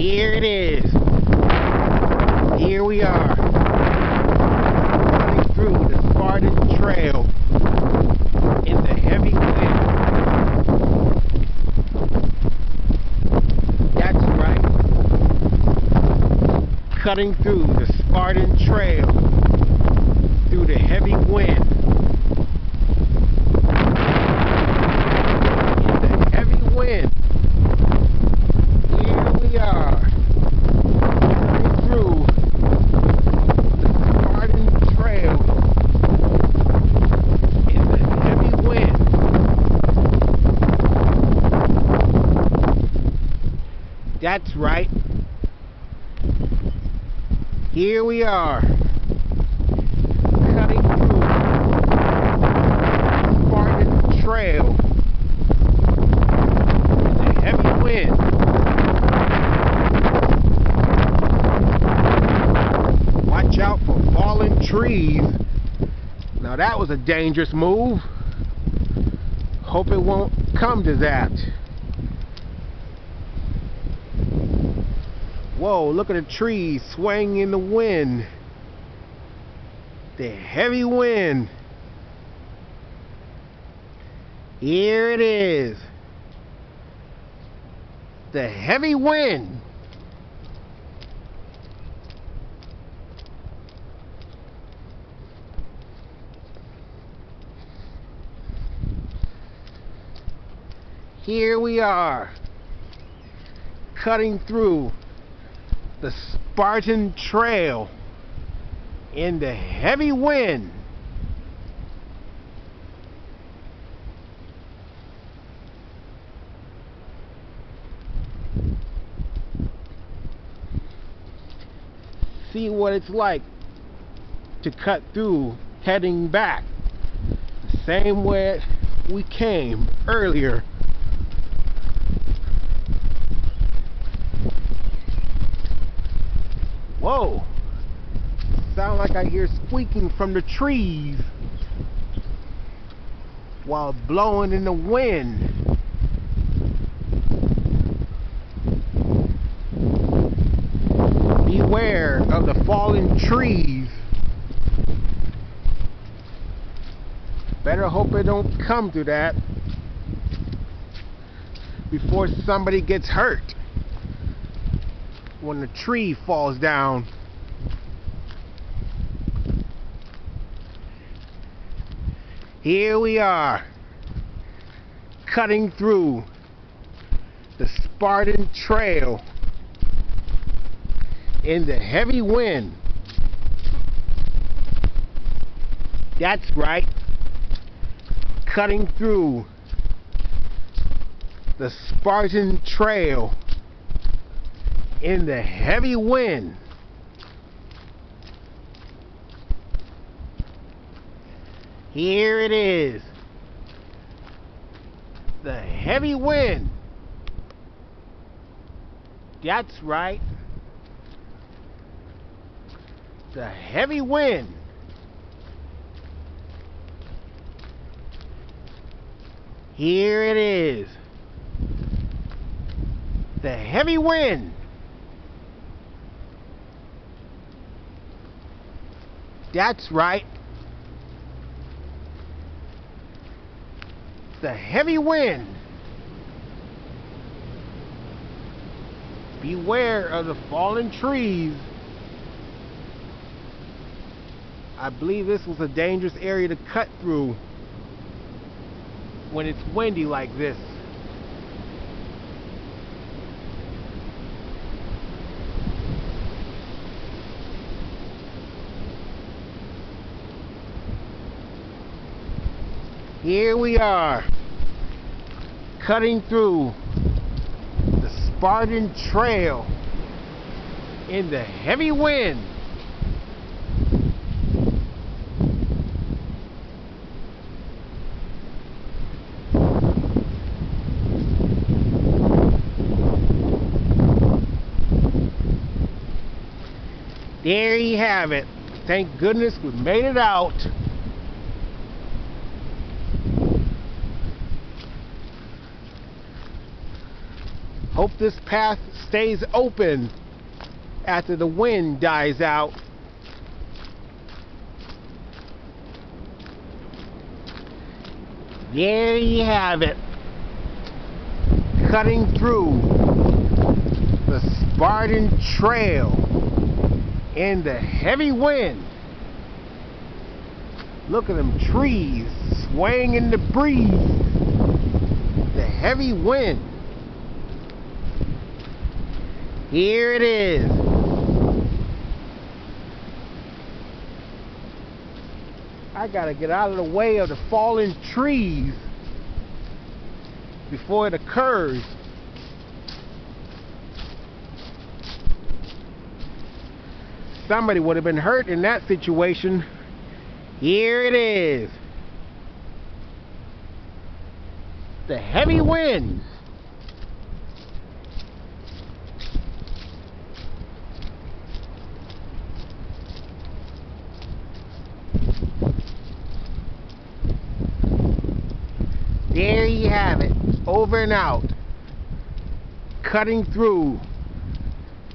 Here it is. Here we are. Running through the Spartan trail in the heavy wind. That's right. Cutting through the Spartan trail through the heavy wind. In the heavy wind. Here we are. Cutting through the Spartan trail in the heavy wind. That's right. Here we are. Cutting through the Spartan trail in the heavy wind. Watch out for fallen trees. Now that was a dangerous move. Hope it won't come to that. Whoa, look at the trees swaying in the wind. The heavy wind. Here it is. The heavy wind. Here we are, cutting through the Spartan trail in the heavy wind. See what it's like to cut through heading back the same way we came earlier. Whoa! Sound like I hear squeaking from the trees while blowing in the wind. Beware of the fallen trees. Better hope it don't come to that before somebody gets hurt when the tree falls down. Here we are, cutting through the Spartan trail in the heavy wind. That's right, cutting through the Spartan trail in the heavy wind. Here it is. The heavy wind. That's right. The heavy wind. Here it is. The heavy wind. That's right. The heavy wind. Beware of the fallen trees. I believe this was a dangerous area to cut through when it's windy like this. Here we are, cutting through the Spartan trail in the heavy wind. There you have it. Thank goodness we made it out. Hope this path stays open after the wind dies out. There you have it. Cutting through the Spartan Trail in the heavy wind. Look at them trees swaying in the breeze. The heavy wind. Here it is. I gotta get out of the way of the fallen trees before it occurs. Somebody would have been hurt in that situation. Here it is. The heavy wind. There you have it. Over and out. Cutting through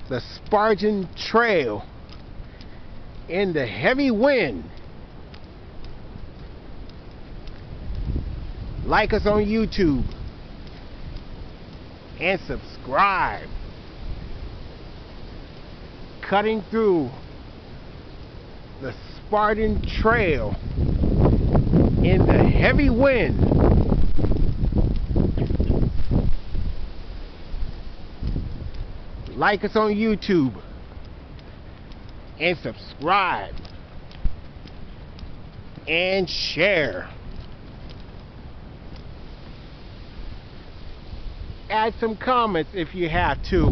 the Spartan Trail in the heavy wind. Like us on YouTube and subscribe. Cutting through the Spartan Trail in the heavy wind. Like us on YouTube and subscribe and share. Add some comments if you have to.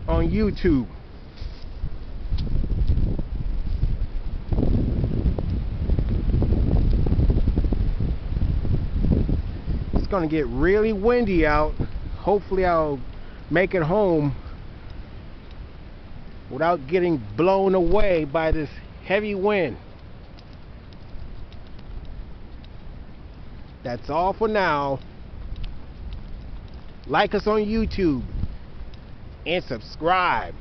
On YouTube. It's gonna get really windy out. Hopefully I'll make it home without getting blown away by this heavy wind. That's all for now. Like us on YouTube and subscribe.